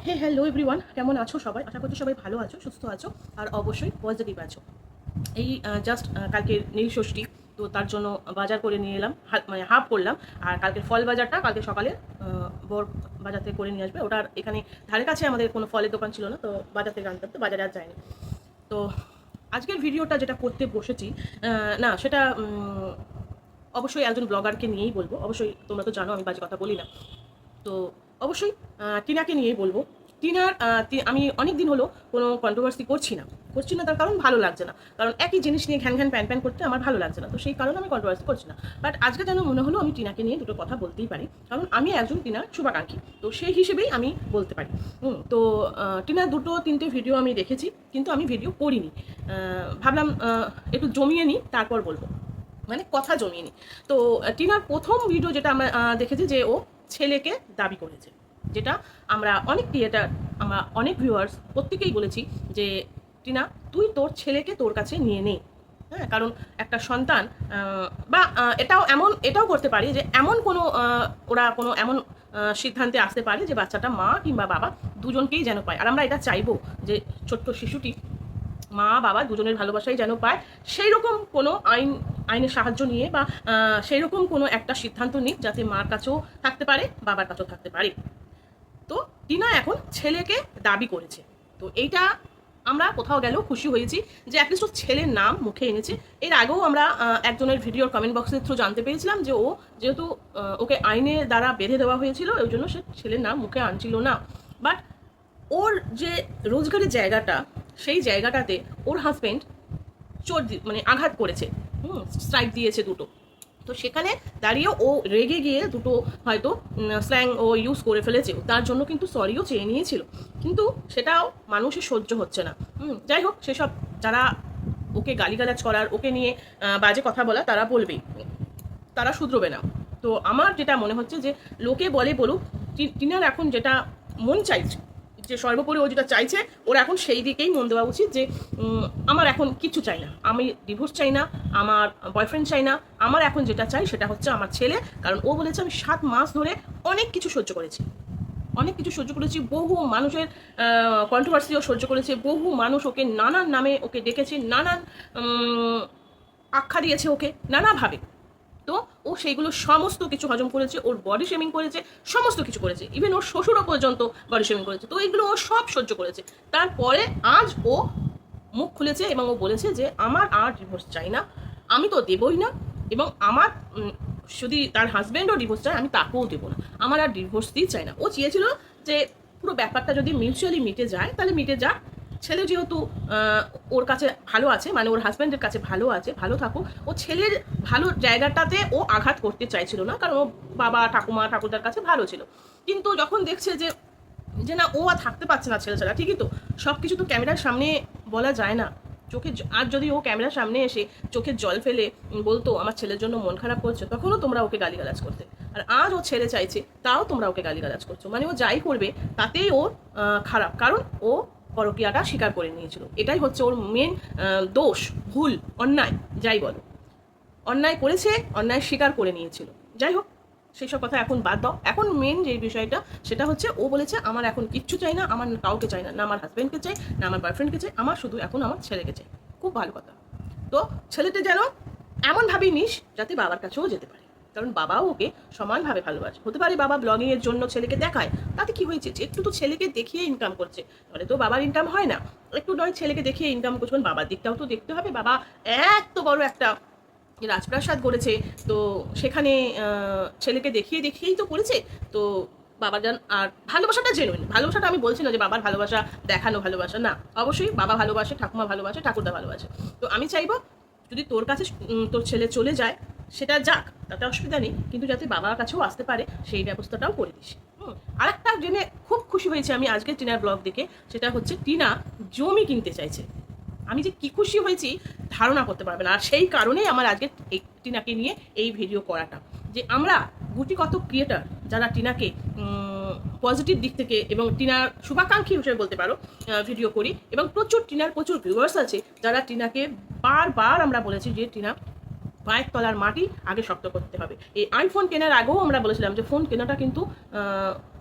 হে hello everyone, কেমন আছো সবাই? আশা করছি সবাই ভালো আছো, সুস্থ আছো আর অবশ্যই পজিটিভ আছো। এই জাস্ট কালকের নীল ষষ্ঠী, তো তার জন্য বাজার করে নিয়ে এলাম, মানে হাফ করলাম। আর কালকের ফল বাজারটা কালকে সকালে বর বাজার থেকে করে নিয়ে আসবে। ওটার এখানে ধারে কাছে আমাদের কোনো ফলের দোকান ছিল না, তো বাজার থেকে আনতে তো বাজারে আর যায়নি। তো আজকের ভিডিওটা যেটা করতে বসেছি, না সেটা অবশ্যই একজন ব্লগারকে নিয়েই বলবো। অবশ্যই তোমরা তো জানো আমি বাজে কথা বলি না। তো অবশ্যই টিনাকে নিয়েই বলবো। টিনার আমি অনেক দিন হলো কোনো কন্ট্রোভার্সি করছি না তার কারণ ভালো লাগছে না। কারণ একই জিনিস নিয়ে ঘ্যান ঘ্যান প্যান প্যান করতে আমার ভালো লাগছে না, তো সেই কারণে আমি কন্ট্রোভার্সি করছি না। বাট আজকে যেন মনে হলো আমি টিনাকে নিয়ে দুটো কথা বলতেই পারি, কারণ আমি একজন টিনার শুভাকাঙ্ক্ষী, তো সেই হিসেবেই আমি বলতে পারি। তো টিনার দুটো তিনটে ভিডিও আমি দেখেছি, কিন্তু আমি ভিডিও করিনি। ভাবলাম একটু জমিয়ে নিই, তারপর বলবো, মানে কথা জমিয়ে নিই। তো টিনার প্রথম ভিডিও যেটা আমরা দেখেছি, যে ও ছেলেকে দাবি করেছে, যেটা আমরা অনেক ক্রিয়েটার, আমরা অনেক ভিউয়ার্স প্রত্যেকেই বলেছি যে টিনা, তুই তোর ছেলেকে তোর কাছে নিয়ে নে। হ্যাঁ, কারণ একটা সন্তান বা এটাও করতে পারি যে এমন কোনো ওরা কোনো এমন সিদ্ধান্তে আসতে পারে যে বাচ্চাটা মা কিংবা বাবা দুজনকেই যেন পায়। আর আমরা এটা চাইবো যে ছোট্ট শিশুটি মা বাবা দুজনের ভালোবাসাই যেন পায়। সেই রকম কোনো আইনের সাহায্য নিয়ে বা সেই রকম কোনো একটা সিদ্ধান্ত নিক, যাতে মার কাছেও থাকতে পারে, বাবার কাছেও থাকতে পারে। তো টিনা এখন ছেলেকে দাবি করেছে, তো এইটা আমরা কোথাও গেলেও খুশি হয়েছি যে অ্যাটলিস্ট ও ছেলের নাম মুখে এনেছে। এর আগেও আমরা একজনের ভিডিওর কমেন্ট বক্সের থ্রু জানতে পেরেছিলাম যে ও যেহেতু ওকে আইনের দ্বারা বেঁধে দেওয়া হয়েছিল, ওই জন্য সে ছেলের নাম মুখে আনছিল না। বাট ওর যে রোজগারের জায়গাটা, সেই জায়গাটাতে ওর হাজব্যান্ড মানে আঘাত করেছে, স্ট্রাইক দিয়েছে দুটো। তো সেখানে দাঁড়িয়ে ও রেগে গিয়ে দুটো হয়তো স্ল্যাং ও ইউজ করে ফেলেছে, তার জন্য কিন্তু সরিও চেয়ে নিয়েছিল, কিন্তু সেটাও মানুষের সহ্য হচ্ছে না। যাই হোক, সেসব যারা ওকে গালিগালাজ করার, ওকে নিয়ে বাজে কথা বলা, তারা বলবেই, তারা শুধরবে না। তো আমার যেটা মনে হচ্ছে যে লোকে বলে বলুক, টিনার এখন যেটা মন চাইছে, যে সর্বোপরি ও যেটা চাইছে, ওর এখন সেই দিকেই মন দেওয়া উচিত যে আমার এখন কিচ্ছু চাই না, আমি ডিভোর্স চাই না, আমার বয়ফ্রেন্ড চাই না, আমার এখন যেটা চাই সেটা হচ্ছে আমার ছেলে। কারণ ও বলেছে আমি 7 মাস ধরে অনেক কিছু সহ্য করেছি, বহু মানুষের কন্ট্রোভার্সিও সহ্য করেছে, বহু মানুষ ওকে নানান নামে ওকে ডেকেছে, নানান আখ্যা দিয়েছে ওকে নানাভাবে। তো ও সেইগুলো সমস্ত কিছু হজম করেছে, ওর বডি শেমিং করেছে, সমস্ত কিছু করেছে, ইভেন ওর শ্বশুরও পর্যন্ত বডি শেমিং করেছে। তো এগুলো ও সব সহ্য করেছে। তারপরে আজ ও মুখ খুলেছে এবং ও বলেছে যে আমার আর ডিভোর্স চাই না, আমি তো দেবই না, এবং আমার যদি তার হাজব্যান্ডও ডিভোর্স চায় আমি তাকেও দেবো না, আমার আর ডিভোর্সই চাই না। ও চেয়েছিল যে পুরো ব্যাপারটা যদি মিউচুয়ালি মিটে যায় তাহলে মিটে যাক, ছেলে যেহেতু ওর কাছে ভালো আছে, মানে ওর হাজব্যান্ডের কাছে ভালো আছে, ভালো থাকুক। ও ছেলের ভালো জায়গাটাতে ও আঘাত করতে চাইছিল না, কারণ ও বাবা ঠাকুমা ঠাকুরদার কাছে ভালো ছিল। কিন্তু যখন দেখছে যে যে না, ও আর থাকতে পারছে না ছেলে ছাড়া, ঠিকই তো সব কিছু তো ক্যামেরার সামনে বলা যায় না। চোখে আর যদি ও ক্যামেরার সামনে এসে চোখের জল ফেলে বলতো আমার ছেলের জন্য মন খারাপ করছে, তখনও তোমরা ওকে গালিগালাজ করতে। আর আজ ও ছেলে চাইছে, তাও তোমরা ওকে গালিগালাজ করছো, মানে ও যাই করবে তাতেই ওর খারাপ, কারণ ও পরকীয়াটা স্বীকার করে নিয়েছিল। এটাই হচ্ছে ওর মেন দোষ, ভুল, অন্যায়, যাই বলো। অন্যায় করেছে, অন্যায় স্বীকার করে নিয়েছিল। যাই হোক, সেই সব কথা এখন বাদ দাও। এখন মেন যে বিষয়টা সেটা হচ্ছে, ও বলেছে আমার এখন কিচ্ছু চাই না, আমার কাউকে চাই না, না আমার হাজব্যান্ডকে চাই, না আমার বয়ফ্রেন্ডকে চাই, আমার শুধু এখন আমার ছেলেকে চাই। খুব ভালো কথা। তো ছেলেটা যেন এমনভাবেই নিস যাতে বাবার কাছেও যেতে পারে, কারণ বাবাও ওকে সমানভাবে ভালোবাসে। হতে পারে বাবা ব্লগিং এর জন্য ছেলেকে দেখায়, তাতে কি হয়েছে, যে একটু তো ছেলেকে দেখিয়ে ইনকাম করছে, তাহলে তো বাবার ইনকাম হয় না। একটু নয় ছেলেকে দেখিয়ে ইনকাম করছে, বাবার দিকটাও তো দেখতে হবে। বাবা এত বড় একটা রাজপ্রাসাদ করেছে, তো সেখানে ছেলেকে দেখিয়ে দেখিয়েই তো করেছে। তো বাবা যান, আর ভালোবাসাটা জেনুইন ভালোবাসাটা, আমি বলছি না যে বাবার ভালোবাসা দেখানো ভালোবাসা না, অবশ্যই বাবা ভালোবাসে, ঠাকুমা ভালোবাসে, ঠাকুরদা ভালোবাসে। তো আমি চাইবো যদি তোর কাছে তোর ছেলে চলে যায়, সেটা যাক, তাতে অসুবিধা নেই, কিন্তু যাতে বাবার কাছেও আসতে পারে সেই ব্যবস্থাটাও করে দিস। আরেকটা জেনে খুব খুশি হয়েছে আমি আজকে টিনার ব্লগ দেখে, সেটা হচ্ছে টিনা জমি কিনতে চাইছে। আমি যে কি খুশি হয়েছি ধারণা করতে পারবে না। আর সেই কারণেই আমার আজকে এই টিনাকে নিয়ে এই ভিডিও করাটা, যে আমরা গুটি কত ক্রিয়েটার যারা টিনাকে পজিটিভ দিক থেকে এবং টিনার শুভাকাঙ্ক্ষী হিসেবে বলতে পারো ভিডিও করি, এবং টিনার প্রচুর ভিউয়ার্স আছে যারা টিনাকে বারবার আমরা বলেছি যে টিনা পায়ের তলার মাটি আগে শক্ত করতে হবে। এই আইফোন কেনার আগেও আমরা বলেছিলাম যে ফোন কেনাটা কিন্তু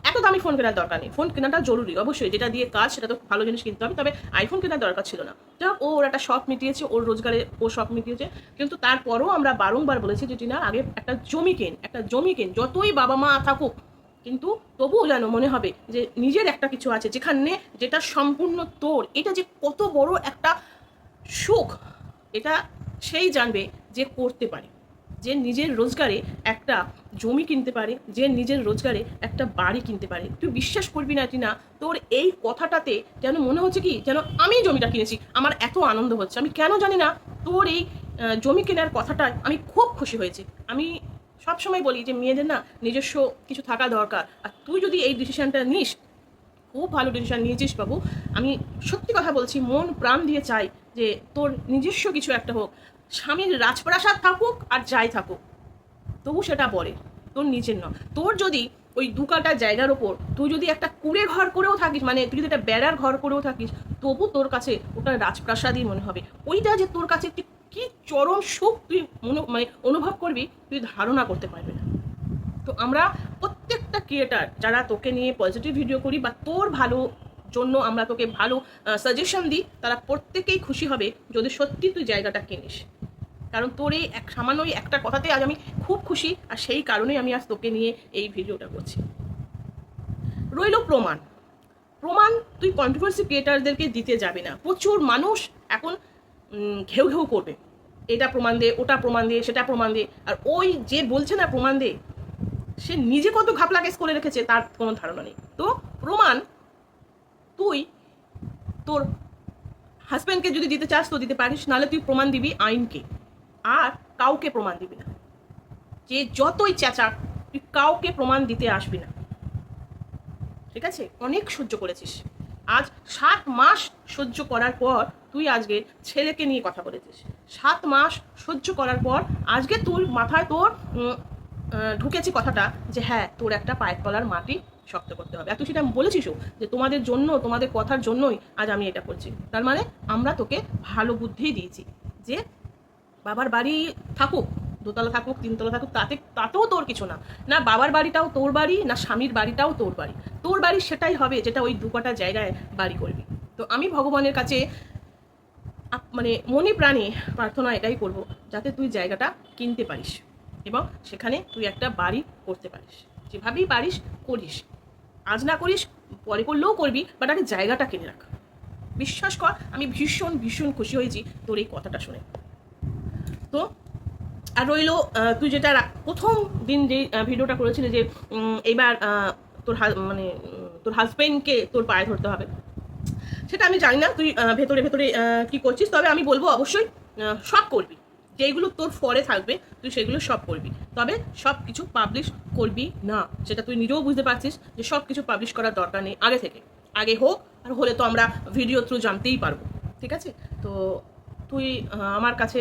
এত দামি ফোন কেনার দরকার নেই। ফোন কেনাটা জরুরি অবশ্যই, যেটা দিয়ে কাজ সেটা তো ভালো জিনিস কিনতে হবে, তবে আইফোন কেনার দরকার ছিল না। যা ওর একটা শখ মিটিয়েছে, ওর রোজগারে ও শখ মিটিয়েছে, কিন্তু তারপরও আমরা বারংবার বলেছি যে টিনা আগে একটা জমি কেন, যতই বাবা মা থাকুক, কিন্তু তবুও যেন মনে হবে যে নিজের একটা কিছু আছে যেখানে, যেটা সম্পূর্ণ তোর। এটা যে কত বড় একটা সুখ, এটা সেই জানবে যে করতে পারে, যে নিজের রোজগারে একটা জমি কিনতে পারে, যে নিজের রোজগারে একটা বাড়ি কিনতে পারে। তুই বিশ্বাস করবি না টিনা, তোর এই কথাটাতে যেন মনে হচ্ছে কি যেন আমি জমিটা কিনেছি, আমার এত আনন্দ হচ্ছে। আমি কেন জানি না, তোর এই জমি কেনার কথাটায় আমি খুব খুশি হয়েছি। আমি সবসময় বলি যে মেয়েদের না নিজস্ব কিছু থাকা দরকার, আর তুই যদি এই ডিসিশনটা নিস, খুব ভালো ডিসিশন নিয়েছিস বাবু। আমি সত্যি কথা বলছি, মন প্রাণ দিয়ে চাই যে তোর নিজস্ব কিছু একটা হোক। স্বামীর রাজপ্রাসাদ থাকুক আর যাই থাকুক, তবু সেটা বলে তোর নিজের নয়। তোর যদি ওই 2 কাঠা জায়গার ওপর তুই যদি একটা কুড়ে ঘর করেও থাকিস, মানে তুই যদি একটা বেড়ার ঘর করেও থাকিস, তবু তোর কাছে ওটা রাজপ্রাসাদই মনে হবে। ওইটা যে তোর কাছে একটি কি চরম সুখ তুই অনুভব করবি, তুই ধারণা করতে পারবি না। তো আমরা প্রত্যেকটা ক্রিয়েটার যারা তোকে নিয়ে পজিটিভ ভিডিও করি বা তোর ভালো জন্য আমরা তোকে ভালো সাজেশন দিই, তারা প্রত্যেকেই খুশি হবে যদি সত্যি তুই জায়গাটা কিনিস। কারণ তোর এই সামান্য একটা কথাতে আজ আমি খুব খুশি, আর সেই কারণেই আমি আজ তোকে নিয়ে এই ভিডিওটা করছি। রইল প্রমাণ তুই কন্ট্রোভার্সি ক্রিয়েটারদেরকে দিতে যাবি না। প্রচুর মানুষ এখন ঘেউ ঘেউ করবে, এটা প্রমাণ দে, ওটা প্রমাণ দে, সেটা প্রমাণ দে। আর ওই যে বলছে না প্রমাণ দে, সে নিজে কত ঘাপলা কেস করে রেখেছে তার কোনো ধারণা নেই। তো প্রমাণ তুই তোর হাজব্যান্ডকে যদি দিতে চাস তো দিতে পারিস, নাহলে তুই প্রমাণ দিবি আইনকে, আর কাউকে প্রমাণ দিবি না। যে যতই চেঁচাক, তুই কাউকে প্রমাণ দিতে আসবি না, ঠিক আছে? অনেক সহ্য করেছিস, আজ 7 মাস সহ্য করার পর তুই আজকে ছেলেকে নিয়ে কথা বলেছিস। 7 মাস সহ্য করার পর আজকে তোর মাথায় তোর ঢুকেছে কথাটা যে হ্যাঁ তোর একটা পায়ের তলার মাটি শক্ত করতে হবে। আর তুই সেটা বলেছিসও যে তোমাদের জন্য, তোমাদের কথার জন্যই আজ আমি এটা করছি। তার মানে আমরা তোকে ভালো বুদ্ধি দিয়েছি যে বাবার বাড়ি থাকুক, 2 তলা থাকুক, 3 তলা থাকুক, তাতেও তোর কিছু না। না বাবার বাড়িটাও তোর বাড়ি, না স্বামীর বাড়িটাও তোর বাড়ি। তোর বাড়ি সেটাই হবে যেটা ওই 2 কাঠা জায়গায় বাড়ি করবি। তো আমি ভগবানের কাছে মানে মনে প্রাণে প্রার্থনা এটাই করব, যাতে তুই জায়গাটা কিনতে পারিস এবং সেখানে তুই একটা বাড়ি করতে পারিস। যেভাবেই পারিস করিস, আজ না করিস পরে করলেও করবি, বাট আগে জায়গাটা কিনে রাখ। বিশ্বাস কর, আমি ভীষণ ভীষণ খুশি হয়েছি তোর এই কথাটা শুনে। তো আর রইল, তুই যেটা প্রথম দিন যে ভিডিওটা করেছিলি যে এইবার তোর তোর হাজবেন্ডকে তোর পায়ে ধরতে হবে, সেটা আমি জানি না তুই ভেতরে ভেতরে কি করছিস, তবে আমি বলবো অবশ্যই সব করবি, যেগুলো তোর ফরে থাকবে তুই সেগুলো সব করবি, তবে সব কিছু পাবলিশ করবি না। সেটা তুই নিজেও বুঝতে পারছিস যে সব কিছু পাবলিশ করার দরকার নেই আগে থেকে। আগে হোক, আর হলে তো আমরা ভিডিও থ্রু জানতেই পারবো, ঠিক আছে? তো তুই আমার কাছে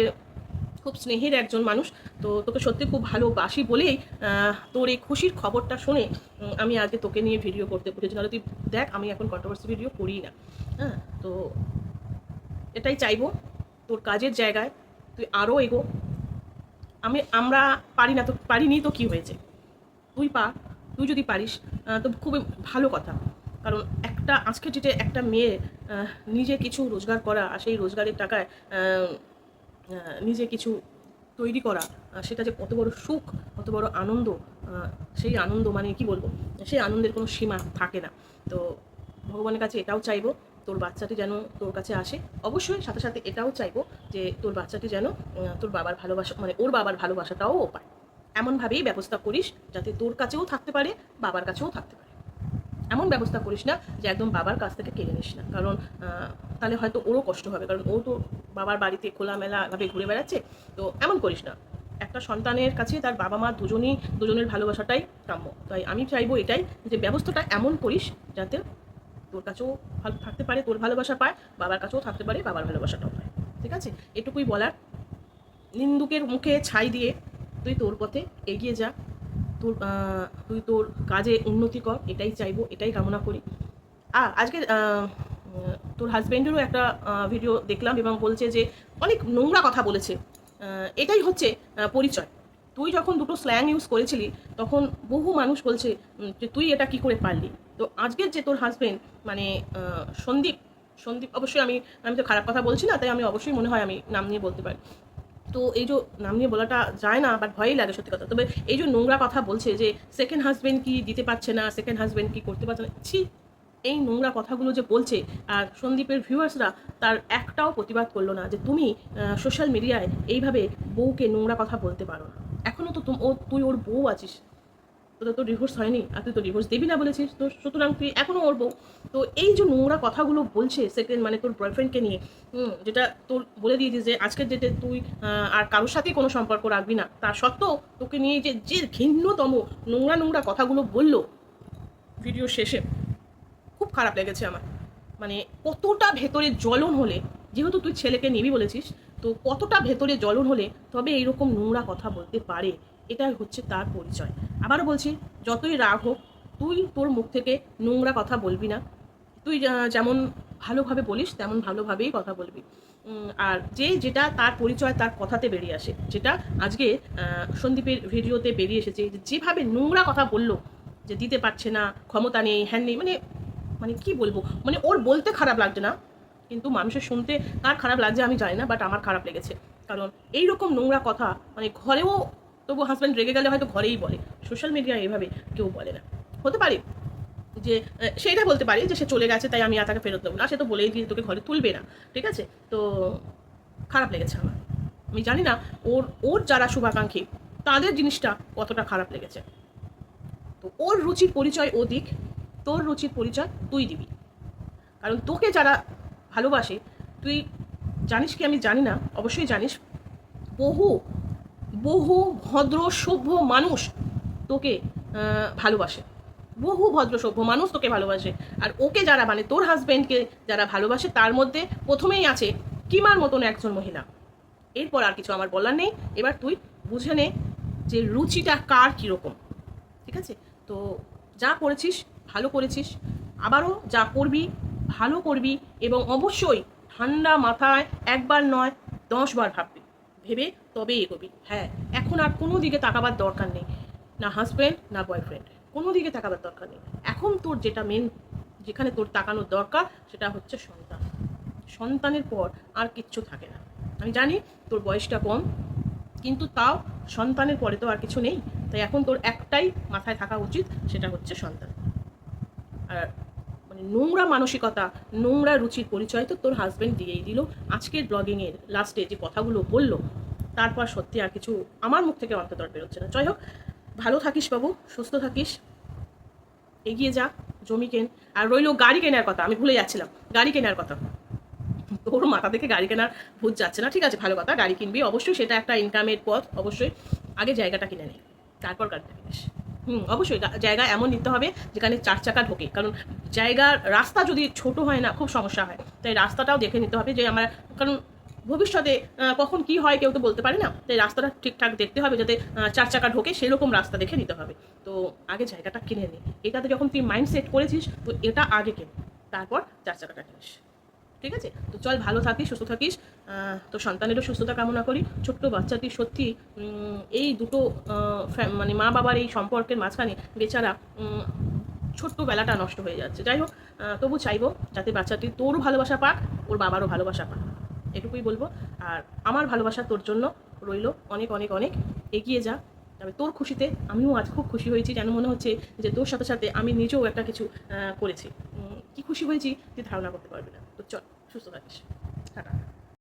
খুব স্নেহের একজন মানুষ, তো তোকে সত্যি খুব ভালোবাসি বলেই তোর এই খুশির খবরটা শুনে আমি আজকে তোকে নিয়ে ভিডিও করতে বসেছি। নাহলে তুই দেখ আমি এখন কন্ট্রোভার্সি ভিডিও করি না। হ্যাঁ, তো এটাই চাইবো তোর কাজের জায়গায় তুই আরও এগো। আমরা পারিনি তো কি হয়েছে, তুই যদি পারিস তো খুবই ভালো কথা। কারণ আজকের ডেটে একটা মেয়ে নিজে কিছু রোজগার করা, আর সেই রোজগারের টাকায় নিজে কিছু তৈরি করা, সেটা যে কত বড় সুখ, কত বড় আনন্দ, সেই আনন্দ মানে কি বলবো, সেই আনন্দের কোনো সীমা থাকে না। তো ভগবানের কাছে এটাও চাইবো তোর বাচ্চাটি যেন তোর কাছে আসে, অবশ্যই সাথে সাথে এটাও চাইবো যে তোর বাচ্চাটি যেন তোর বাবার ভালোবাসা, মানে ওর বাবার ভালোবাসাটাও পায়। এমনভাবেই ব্যবস্থা করিস যাতে তোর কাছেও থাকতে পারে, বাবার কাছেও থাকতে পারে। এমন ব্যবস্থা করিস না যে একদম বাবার কাছ থেকে কেড়ে নিস না, কারণ তাহলে হয়তো ওরও কষ্ট হবে, কারণ ও তো বাবার বাড়িতে খোলামেলাভাবে ঘুরে বেড়াচ্ছে। তো এমন করিস না, একটা সন্তানের কাছে তার বাবা মা দুজনের ভালোবাসাটাই কাম্য। তাই আমি চাইবো এটাই যে ব্যবস্থাটা এমন করিস যাতে তোর কাছেও ভালো থাকতে পারে, তোর ভালোবাসা পায়, বাবার কাছেও থাকতে পারে, বাবার ভালোবাসাটাও পায়, ঠিক আছে? এটুকুই বলার। নিন্দুকের মুখে ছাই দিয়ে তুই তোর পথে এগিয়ে যা, তুই তোর কাজে উন্নতি কর, এটাই চাইবো, এটাই কামনা করি। আজকে তোর হাজব্যান্ডেরও একটা ভিডিও দেখলাম এবং বলছে যে অনেক নোংরা কথা বলেছে, এটাই হচ্ছে পরিচয়। তুই যখন দুটো স্ল্যাং ইউজ করেছিলি তখন বহু মানুষ বলছে যে তুই এটা কি করে পারলি। তো আজকের যে তোর হাজবেন্ড মানে সন্দীপ, সন্দীপ অবশ্যই আমি আমি তো খারাপ কথা বলছি না, তাই আমি অবশ্যই মনে হয় আমি নাম নিয়ে বলতে পারি। তো এই যে নাম নিয়ে বলাটা যায় না, বাট ভয়ই লাগে সত্যি কথা। তবে এই যে নোংরা কথা বলছে যে সেকেন্ড হাজবেন্ড কি দিতে পারছে না, সেকেন্ড হাজবেন্ড কি করতে পারছে না, ছি, এই নোংরা কথাগুলো যে বলছে, আর সন্দীপের ভিউয়ার্সরা তার একটাও প্রতিবাদ করলো না যে তুমি সোশ্যাল মিডিয়ায় এইভাবে বউকে নোংরা কথা বলতে পারো না। এখনও তো তুই ওর বউ আছিস, তোদের তো ডিভোর্স হয়নি, আর তুই তো ডিভোর্স দিবি না বলেছিস, তো সুতরাং তুই এখনও ওর বউ। তো এই যে নোংরা কথাগুলো বলছে সেকেন্ড মানে তোর বয়ফ্রেন্ডকে নিয়ে, যেটা তোর বলে দিয়েছিস যে আজকের ডেটে তুই আর কারোর সাথেই কোনো সম্পর্ক রাখবি না, তা সত্ত্বেও তোকে নিয়ে যে যে ঘৃণ্যতম নোংরা নোংরা কথাগুলো বললো ভিডিও শেষে, খুব খারাপ লেগেছে আমার। মানে কতটা ভেতরে জ্বলন হলে, যেহেতু তুই ছেলেকে নিবি বলেছিস, তো কতটা ভেতরে জ্বলন হলে তবে এইরকম নোংরা কথা বলতে পারে, এটাই হচ্ছে তার পরিচয়। আবারও বলছি, যতই রাগ হোক তুই তোর মুখ থেকে নোংরা কথা বলবি না। তুই যেমন ভালোভাবে বলিস তেমন ভালোভাবেই কথা বলবি। আর যেটা তার পরিচয় তার কথাতে বেরিয়ে আসে, যেটা আজকে সন্দীপের ভিডিওতে বেরিয়ে এসেছে, যেভাবে নোংরা কথা বললো যে দিতে পারছে না, ক্ষমতা নেই, হ্যান নেই, মানে মানে কি বলবো, মানে ওর বলতে খারাপ লাগছে না, কিন্তু মানুষের শুনতে কার খারাপ লাগছে আমি জানি না, বাট আমার খারাপ লেগেছে। কারণ এইরকম নোংরা কথা মানে ঘরেও, তবু হাজব্যান্ড রেগে গেলে হয়তো ঘরেই বলে, সোশ্যাল মিডিয়ায় এভাবে কেউ বলে না। হতে পারে যে সেইটা বলতে পারি যে সে চলে গেছে তাই আমি আর তাকে ফেরত দেবো না, সে তো বলেই দিয়ে তোকে ঘরে তুলবে না, ঠিক আছে। তো খারাপ লেগেছে আমার। আমি জানি না ওর ওর যারা শুভাকাঙ্ক্ষী তাদের জিনিসটা কতটা খারাপ লেগেছে। তো ওর রুচির পরিচয় ও দিক, তোর রুচির পরিচয় তুই দিবি। কারণ তোকে যারা ভালোবাসে, তুই জানিস কি আমি জানি না, অবশ্যই জানিস, বহু বহু ভদ্র সভ্য মানুষ তোকে ভালোবাসে, বহু ভদ্র সভ্য মানুষ তোকে ভালোবাসে। আর ওকে যারা মানে তোর হাজব্যান্ডকে যারা ভালোবাসে তার মধ্যে প্রথমেই আছে কিমার মতন একজন মহিলা। এরপর আর কিছু আমার বলার নেই, এবার তুই বুঝে নে যে রুচিটা কার কীরকম, ঠিক আছে। তো যা করেছিস ভালো করেছিস, আবারও যা করবি ভালো করবি, এবং অবশ্যই ঠান্ডা মাথায় একবার নয় 10 বার ভাববি, ভেবে তবে এগোবি। হ্যাঁ, এখন আর কোনো দিকে তাকাবার দরকার নেই, না হাজব্যান্ড না বয়ফ্রেন্ড, কোনো দিকে তাকাবার দরকার নেই। এখন তোর যেটা মেন, যেখানে তোর তাকানোর দরকার সেটা হচ্ছে সন্তান। সন্তানের পর আর কিচ্ছু থাকে না। আমি জানি তোর বয়সটা কম, কিন্তু তাও সন্তানের পরে তো আর কিছু নেই, তাই এখন তোর একটাই মাথায় থাকা উচিত, সেটা হচ্ছে সন্তান। আর মানে নোংরা মানসিকতা, নোংরা রুচির পরিচয় তো তোর হাজব্যান্ড দিয়েই দিল। আজকের ব্লগিংয়ের লাস্টে যে কথাগুলো বললো, তারপর সত্যি আর কিছু আমার মুখ থেকে অন্ততর বেরোচ্ছে না। যাই হোক, ভালো থাকিস বাবু, সুস্থ থাকিস, এগিয়ে যা, জমি কেন। আর রইল গাড়ি কেনার কথা, আমি ভুলে যাচ্ছিলাম, গাড়ি কেনার কথা। তোর মাথা থেকে গাড়ি কেনার ভূত যাচ্ছে না, ঠিক আছে, ভালো কথা, গাড়ি কিনবি অবশ্যই, সেটা একটা ইনকামের পথ, অবশ্যই। আগে জায়গাটা কিনে নে, তারপর গাড়িটা কিনিস। অবশ্যই জায়গা এমন নিতে হবে যেখানে 4 চাকা ঢোকে, কারণ জায়গার রাস্তা যদি ছোট হয় না খুব সমস্যা হয়, তাই রাস্তাটাও দেখে নিতে হবে যে আমার, কারণ ভবিষ্যতে কখন কি হয় কেউ তো বলতে পারে না, তাই রাস্তাটা ঠিকঠাক দেখতে হবে যাতে 4 চাকা ঢোকে, সেরকম রাস্তা দেখে নিতে হবে। তো আগে জায়গাটা কিনে নে, এটাতে যখন তুই মাইন্ড সেট করেছিস তো এটা আগে কেন, তারপর 4 চাকাটা কিনিস, ঠিক আছে। তো চল, ভালো থাকিস, সুস্থ থাকিস, তো সন্তানেরও সুস্থতা কামনা করি। ছোট্ট বাচ্চাটি সত্যি এই দুটো মানে মা বাবার এই সম্পর্কের মাঝখানে বেচারা ছোট্টবেলাটা নষ্ট হয়ে যাচ্ছে। যাই হোক, তবু চাইবো যাতে বাচ্চাটি তোরও ভালোবাসা পাক, ওর বাবারও ভালোবাসা পাক, এটুকুই বলবো। আর আমার ভালোবাসা তোর জন্য রইল অনেক অনেক অনেক, এগিয়ে যা। তবে তোর খুশিতে আমিও আজ খুব খুশি হয়েছি, যেন মনে হচ্ছে যে তোর সাথে সাথে আমি নিজেও একটা কিছু করেছি। কি খুশি হয়েছি তুই ধারণা করতে পারবি না। তো চল, সুস্থ থাকিস, টাটা।